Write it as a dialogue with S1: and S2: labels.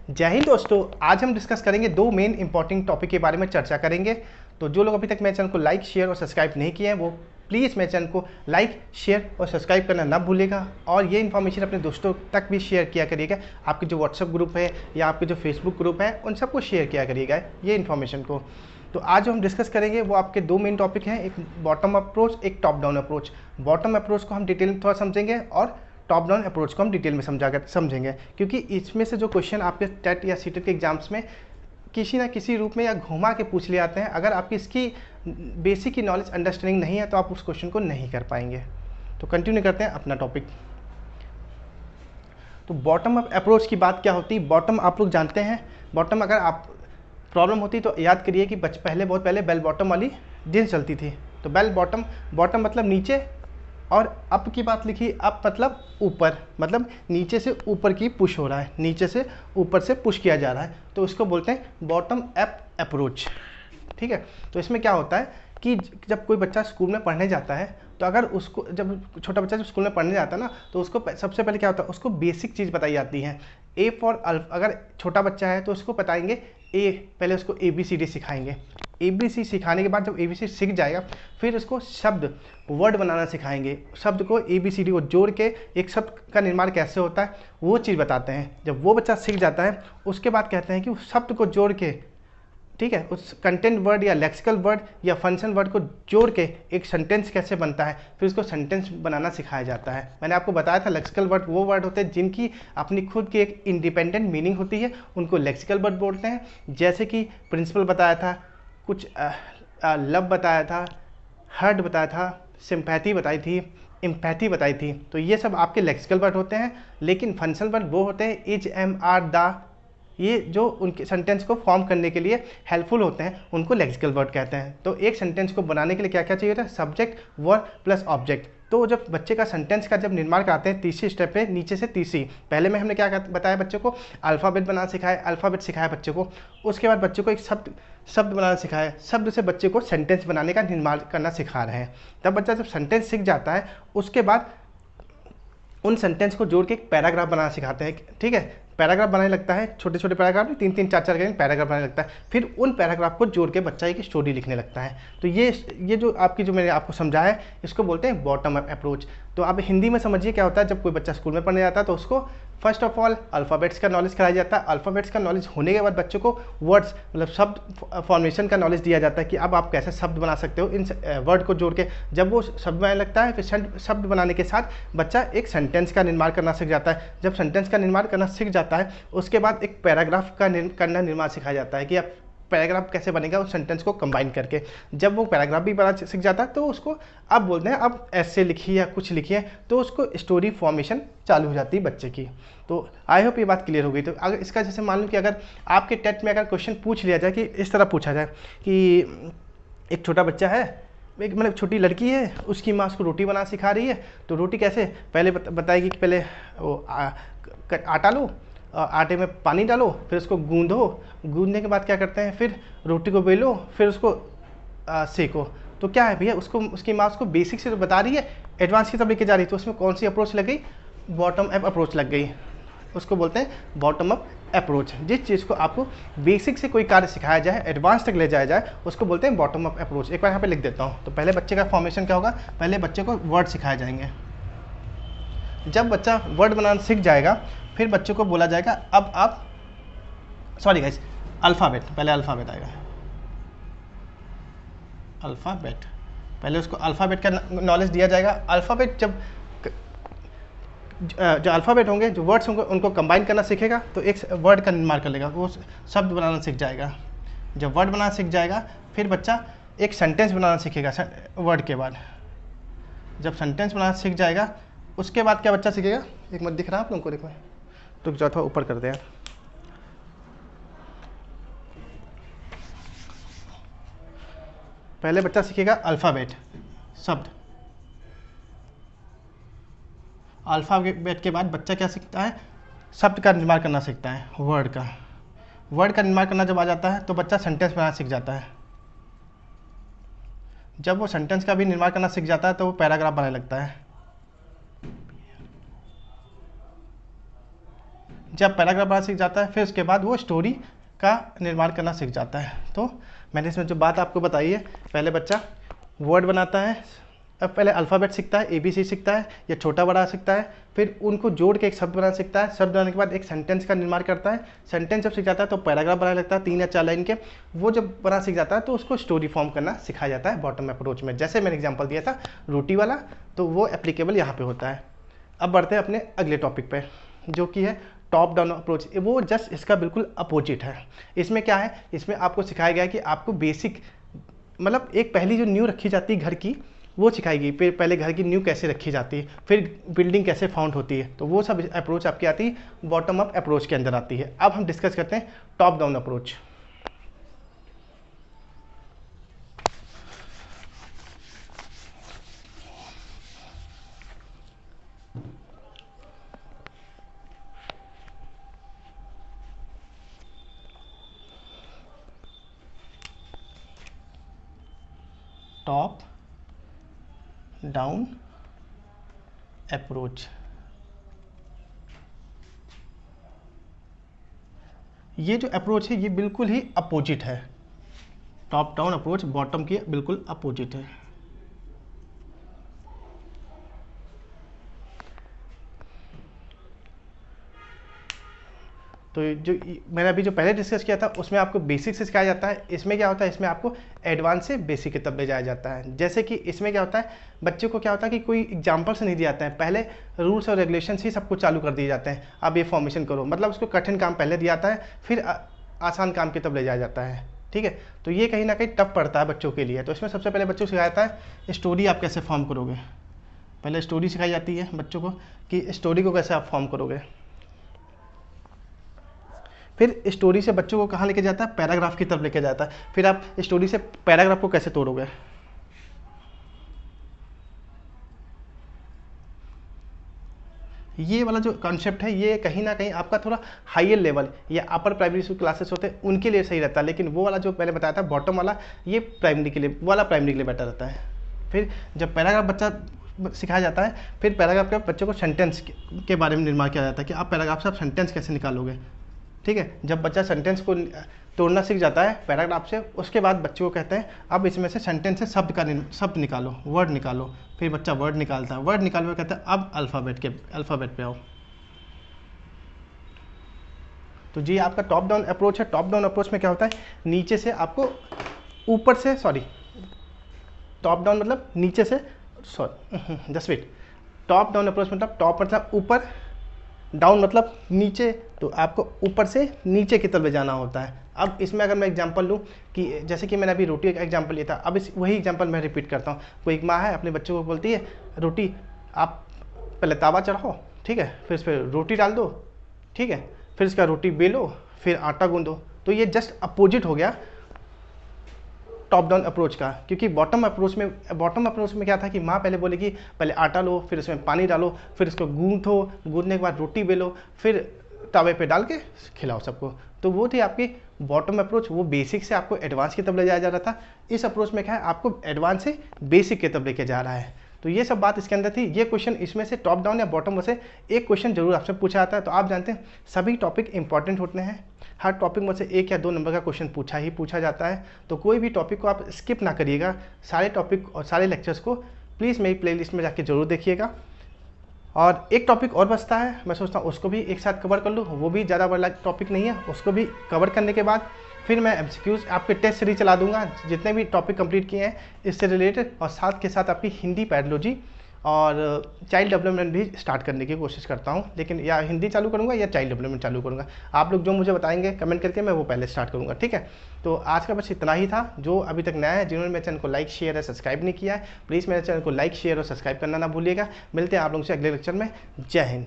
S1: जय हिंद दोस्तों, आज हम डिस्कस करेंगे दो मेन इंपॉर्टेंट टॉपिक के बारे में चर्चा करेंगे। तो जो लोग अभी तक मेरे चैनल को लाइक शेयर और सब्सक्राइब नहीं किए हैं वो प्लीज़ मेरे चैनल को लाइक शेयर और सब्सक्राइब करना ना भूलेगा, और ये इन्फॉर्मेशन अपने दोस्तों तक भी शेयर किया करिएगा। आपके जो व्हाट्सअप ग्रुप है या आपके जो फेसबुक ग्रुप है उन सबको शेयर किया करिएगा ये इन्फॉर्मेशन को। तो आज जो हम डिस्कस करेंगे वो आपके दो मेन टॉपिक हैं, एक बॉटम अप्रोच, एक top down approach. Bottom approach को हम डिटेल में थोड़ा समझेंगे और टॉप डाउन अप्रोच को हम डिटेल में समझेंगे, क्योंकि इसमें से जो क्वेश्चन आपके टेट या सीटेट के एग्जाम्स में किसी ना किसी रूप में या घुमा के पूछ ले आते हैं। अगर आपकी इसकी बेसिक की नॉलेज अंडरस्टैंडिंग नहीं है तो आप उस क्वेश्चन को नहीं कर पाएंगे। तो कंटिन्यू करते हैं अपना टॉपिक। तो बॉटम अप अप्रोच की बात क्या होती है? बॉटम आप लोग जानते हैं, बॉटम अगर आप प्रॉब्लम होती तो याद करिए कि बहुत पहले बेल बॉटम वाली जींस चलती थी। तो बेल बॉटम, बॉटम मतलब नीचे, और अप की बात लिखी, अप मतलब ऊपर, मतलब नीचे से ऊपर की पुश हो रहा है, नीचे से ऊपर से पुश किया जा रहा है, तो उसको बोलते हैं बॉटम अप अप्रोच। ठीक है। तो इसमें क्या होता है कि जब कोई बच्चा स्कूल में पढ़ने जाता है तो अगर उसको, जब छोटा बच्चा जब स्कूल में पढ़ने जाता है ना, तो उसको सबसे पहले क्या होता है, उसको बेसिक चीज़ बताई जाती है। ए फॉर अल्फा, अगर छोटा बच्चा है तो उसको बताएंगे ए, पहले उसको ABCD सिखाएंगे। ABC सिखाने के बाद जब ABC सीख जाएगा फिर उसको शब्द, वर्ड बनाना सिखाएंगे। शब्द को ABCD को जोड़ के एक शब्द का निर्माण कैसे होता है वो चीज़ बताते हैं। जब वो बच्चा सीख जाता है उसके बाद कहते हैं कि उस शब्द को जोड़ के, ठीक है, उस कंटेंट वर्ड या लेक्सिकल वर्ड या फंक्शन वर्ड को जोड़ के एक सेंटेंस कैसे बनता है, फिर उसको सेंटेंस बनाना सिखाया जाता है। मैंने आपको बताया था लेक्सिकल वर्ड वो वर्ड होते हैं जिनकी अपनी खुद की एक इंडिपेंडेंट मीनिंग होती है, उनको लेक्सिकल वर्ड बोलते हैं। जैसे कि प्रिंसिपल बताया था, कुछ लव बताया था, हर्ट बताया था, सिंपैथी बताई थी, एम्पैथी बताई थी। तो ये सब आपके लेक्सिकल वर्ड होते हैं। लेकिन फंक्शनल वर्ड वो होते हैं इज, एम, आर, द, ये जो उनके सेंटेंस को फॉर्म करने के लिए हेल्पफुल होते हैं, उनको लेक्सिकल वर्ड कहते हैं। तो एक सेंटेंस को बनाने के लिए क्या क्या चाहिए होता है? Subject, verb plus object. तो जब बच्चे का सेंटेंस का जब निर्माण कराते हैं तीसरी स्टेप पे, नीचे से तीसरी, पहले में हमने क्या बताया बच्चों को? अल्फ़ाबेट बनाना सिखाया, अल्फ़ाबेट सिखाया बच्चे को। उसके बाद बच्चे को एक शब्द बनाना सिखाया, शब्द से बच्चे को सेंटेंस बनाने का निर्माण करना सिखा रहे हैं। तब बच्चा जब सेंटेंस सीख जाता है उसके बाद उन सेंटेंस को जोड़ के एक पैराग्राफ बनाना सिखाते हैं। ठीक है, पैराग्राफ बनाने लगता है, छोटे छोटे पैराग्राफ, 3-3, 4-4 के पैराग्राफ बनाने लगता है। फिर उन पैराग्राफ को जोड़ के बच्चा एक स्टोरी लिखने लगता है। तो ये जो आपकी, जो मैंने आपको समझाया है, इसको बोलते हैं बॉटम अप अप्रोच। तो आप हिंदी में समझिए क्या होता है। जब कोई बच्चा स्कूल में पढ़ने जाता है तो उसको फर्स्ट ऑफ ऑल अल्फ़ाबेट्स का नॉलेज कराया जाता है। अल्फ़ाबेट्स का नॉलेज होने के बाद बच्चों को वर्ड्स, मतलब शब्द फॉर्मेशन का नॉलेज दिया जाता है कि अब आप कैसे शब्द बना सकते हो इन वर्ड को जोड़ के। जब वो शब्द बनाने लगता है फिर शब्द बनाने के साथ बच्चा एक सेंटेंस का निर्माण करना सीख जाता है। जब सेंटेंस का निर्माण करना सीख जाता है उसके बाद एक पैराग्राफ का निर्माण सिखाया जाता है कि आप पैराग्राफ कैसे बनेगा उस सेंटेंस को कंबाइन करके। जब वो पैराग्राफ भी बना सीख जाता है तो उसको अब बोलते हैं अब ऐसे लिखिए या कुछ लिखिए, तो उसको स्टोरी फॉर्मेशन चालू हो जाती है बच्चे की। तो आई होप ये बात क्लियर हो गई। तो अगर इसका जैसे मान लो कि अगर आपके टेट में अगर क्वेश्चन पूछ लिया जाए कि इस तरह पूछा जाए कि एक छोटा बच्चा है, एक मतलब छोटी लड़की है, उसकी माँ उसको रोटी बनाना सिखा रही है। तो रोटी कैसे, पहले बताएगी कि पहले वो आटा लो, आटे में पानी डालो, फिर उसको गूंदो, गूंदने के बाद क्या करते हैं, फिर रोटी को बेलो, फिर उसको सेको। तो क्या है भैया, उसको उसकी माँ उसको बेसिक से तो बता रही है, एडवांस की तरफ लेके जा रही है। तो उसमें कौन सी अप्रोच लग गई? बॉटम अप अप्रोच लग गई। उसको बोलते हैं बॉटम अप अप्रोच। जिस चीज़ को आपको बेसिक से कोई कार्य सिखाया जाए, एडवांस तक ले जाया जाए, उसको बोलते हैं बॉटम अप अप्रोच। एक बार यहाँ पे लिख देता हूँ। तो पहले बच्चे का फॉर्मेशन क्या होगा? पहले बच्चे को वर्ड सिखाए जाएंगे। जब बच्चा वर्ड बनाना सीख जाएगा फिर बच्चे को बोला जाएगा अब आप, सॉरी गाइस, अल्फ़ाबेट, पहले अल्फ़ाबेट आएगा। अल्फ़ाबेट, पहले उसको अल्फ़ाबेट का नॉलेज दिया जाएगा। अल्फ़ाबेट जब जो अल्फ़ाबेट होंगे, जो वर्ड्स होंगे, उनको कंबाइन करना सीखेगा तो एक वर्ड का निर्माण कर लेगा, वो शब्द बनाना सीख जाएगा। जब वर्ड बनाना सीख जाएगा फिर बच्चा एक सेंटेंस बनाना सीखेगा वर्ड के बाद। जब सेंटेंस बनाना सीख जाएगा उसके बाद क्या बच्चा सीखेगा? एक मिनट, दिख रहा है आप लोगों को? देखो तो चौथा ऊपर कर दे यार। पहले बच्चा सीखेगा अल्फ़ाबेट, शब्द। अल्फ़ाबेट के बाद बच्चा क्या सीखता है? शब्द का निर्माण करना सीखता है, वर्ड का। वर्ड का निर्माण करना जब आ जाता है तो बच्चा सेंटेंस बनाना सीख जाता है। जब वो सेंटेंस का भी निर्माण करना सीख जाता है तो वो पैराग्राफ बनाने लगता है। जब पैराग्राफ बनाना सीख जाता है फिर उसके बाद वो स्टोरी का निर्माण करना सीख जाता है। तो मैंने इसमें जो बात आपको बताई है, पहले बच्चा वर्ड बनाता है, अब पहले अल्फ़ाबेट सीखता है, ABC सीखता है या छोटा बड़ा सीखता है, फिर उनको जोड़ के एक शब्द बनाना सीखता है, शब्द बनाने के बाद एक सेंटेंस का निर्माण करता है, सेंटेंस जब सीख जाता है तो पैराग्राफ बनाने लगता है 3 या 4 लाइन के, वो जब बना सीख जाता है तो उसको स्टोरी फॉर्म करना सिखाया जाता है बॉटम अप्रोच में। जैसे मैंने एग्जाम्पल दिया था रोटी वाला, तो वो एप्लीकेबल यहाँ पे होता है। अब बढ़ते हैं अपने अगले टॉपिक पे, जो कि है टॉप डाउन अप्रोच। वो जस्ट इसका बिल्कुल अपोजिट है। इसमें क्या है, इसमें आपको सिखाया गया है कि आपको बेसिक, मतलब एक पहली जो नींव रखी जाती है घर की, वो सिखाई गई। फिर पहले घर की नींव कैसे रखी जाती है, फिर बिल्डिंग कैसे फाउंड होती है, तो वो सब अप्रोच आपकी आती है बॉटम अप अप्रोच के अंदर आती है। अब हम डिस्कस करते हैं top down approach. Top down approach, ये जो अप्रोच है ये बिल्कुल ही अपोजिट है। टॉप डाउन अप्रोच बॉटम की बिल्कुल अपोजिट है। तो जो मैंने अभी जो पहले डिस्कस किया था उसमें आपको बेसिक से सिखाया जाता है। इसमें क्या होता है, इसमें आपको एडवांस से बेसिक की तरफ ले जाया जाता है। जैसे कि इसमें क्या होता है, बच्चे को क्या होता है कि कोई एग्जाम्पल से नहीं दिया जाता है, पहले रूल्स और रेगुलेशन ही सब कुछ चालू कर दिए जाते हैं। अब ये फॉर्मेशन करो, मतलब उसको कठिन काम पहले दिया जाता है, फिर आसान काम की तरफ ले जाया जाता है। ठीक है, तो ये कहीं ना कहीं टफ पड़ता है बच्चों के लिए। तो इसमें सबसे पहले बच्चों को सिखाया जाता है स्टोरी आप कैसे फॉर्म करोगे। पहले स्टोरी सिखाई जाती है बच्चों को कि स्टोरी को कैसे आप फॉर्म करोगे। फिर स्टोरी से बच्चों को कहाँ लेके जाता है, पैराग्राफ की तरफ लेके जाता है। फिर आप स्टोरी से पैराग्राफ को कैसे तोड़ोगे। ये वाला जो कॉन्सेप्ट है ये कहीं ना कहीं आपका थोड़ा हायर लेवल या अपर प्राइमरी स्कूल क्लासेस होते हैं उनके लिए सही रहता है, लेकिन वो वाला जो मैंने बताया था बॉटम वाला, ये प्राइमरी के लिए, वाला प्राइमरी के लिए बेटर रहता है। फिर जब पैराग्राफ बच्चा सिखाया जाता है, फिर पैराग्राफ के बच्चों को सेंटेंस के बारे में निर्माण किया जाता है कि आप पैराग्राफ से आप सेंटेंस कैसे निकालोगे। ठीक है, जब बच्चा सेंटेंस को तोड़ना सीख जाता है पैराग्राफ से, उसके बाद बच्चे को कहते हैं अब इसमें से सेंटेंस से शब्द निकालो, वर्ड निकालो। फिर बच्चा वर्ड निकालता है, वर्ड निकाल कर कहता है अब अल्फ़ाबेट पे आओ। तो जी आपका टॉप डाउन अप्रोच है। टॉप डाउन अप्रोच में क्या होता है, नीचे से आपको ऊपर से, टॉप डाउन मतलब नीचे से, just wait, top down approach मतलब टॉप मतलब ऊपर, डाउन मतलब नीचे, तो आपको ऊपर से नीचे की तरफ जाना होता है। अब इसमें अगर मैं एग्जांपल लूँ कि जैसे कि मैंने अभी रोटी का एग्जांपल लिया था, अब वही एग्जांपल मैं रिपीट करता हूँ। कोई एक माँ है अपने बच्चों को बोलती है रोटी आप पहले तावा चढ़ाओ, ठीक है, फिर इस पर रोटी डाल दो, ठीक है, फिर इसका रोटी बेलो, फिर आटा गूंदो। तो ये जस्ट अपोजिट हो गया टॉप डाउन अप्रोच का, क्योंकि बॉटम अप्रोच में क्या था कि माँ पहले बोलेगी पहले आटा लो, फिर उसमें पानी डालो, फिर इसको गूंथो, गूंथने के बाद रोटी बेलो, फिर तवे पे डाल के खिलाओ सबको। तो वो थी आपकी बॉटम अप्रोच, वो बेसिक से आपको एडवांस की तरफ ले जाया जा रहा था। इस अप्रोच में क्या है, आपको एडवांस से बेसिक की तरफ लेके जा रहा है। तो ये सब बात इसके अंदर थी। ये क्वेश्चन इसमें से टॉप डाउन या बॉटम में से एक क्वेश्चन जरूर आपसे पूछा जाता है। तो आप जानते हैं सभी टॉपिक इंपॉर्टेंट होते हैं, हर टॉपिक में से 1 या 2 नंबर का क्वेश्चन पूछा जाता है। तो कोई भी टॉपिक को आप स्किप ना करिएगा, सारे टॉपिक और सारे लेक्चर्स को प्लीज़ मेरी प्लेलिस्ट में जाके जरूर देखिएगा। और एक टॉपिक और बचता है, मैं सोचता हूँ उसको भी एक साथ कवर कर लूँ, वो भी ज़्यादा बड़ा टॉपिक नहीं है। उसको भी कवर करने के बाद फिर मैं MCQs आपके टेस्ट सीरीज चला दूंगा, जितने भी टॉपिक कंप्लीट किए हैं इससे रिलेटेड, और साथ के साथ आपकी हिंदी, पैडोलॉजी और चाइल्ड डेवलपमेंट भी स्टार्ट करने की कोशिश करता हूँ। लेकिन या हिंदी चालू करूँगा या चाइल्ड डेवलपमेंट चालू करूँगा, आप लोग जो मुझे बताएंगे कमेंट करके, मैं वो पहले स्टार्ट करूँगा। ठीक है, तो आज का बस इतना ही था। जो अभी तक नया है, जिन्होंने मेरे चैनल को लाइक, शेयर और सब्सक्राइब नहीं किया है, प्लीज़ मेरे चैनल को लाइक, शेयर और सब्सक्राइब करना ना भूलिएगा। मिलते हैं आप लोगों से अगले लेक्चर में। जय हिंद।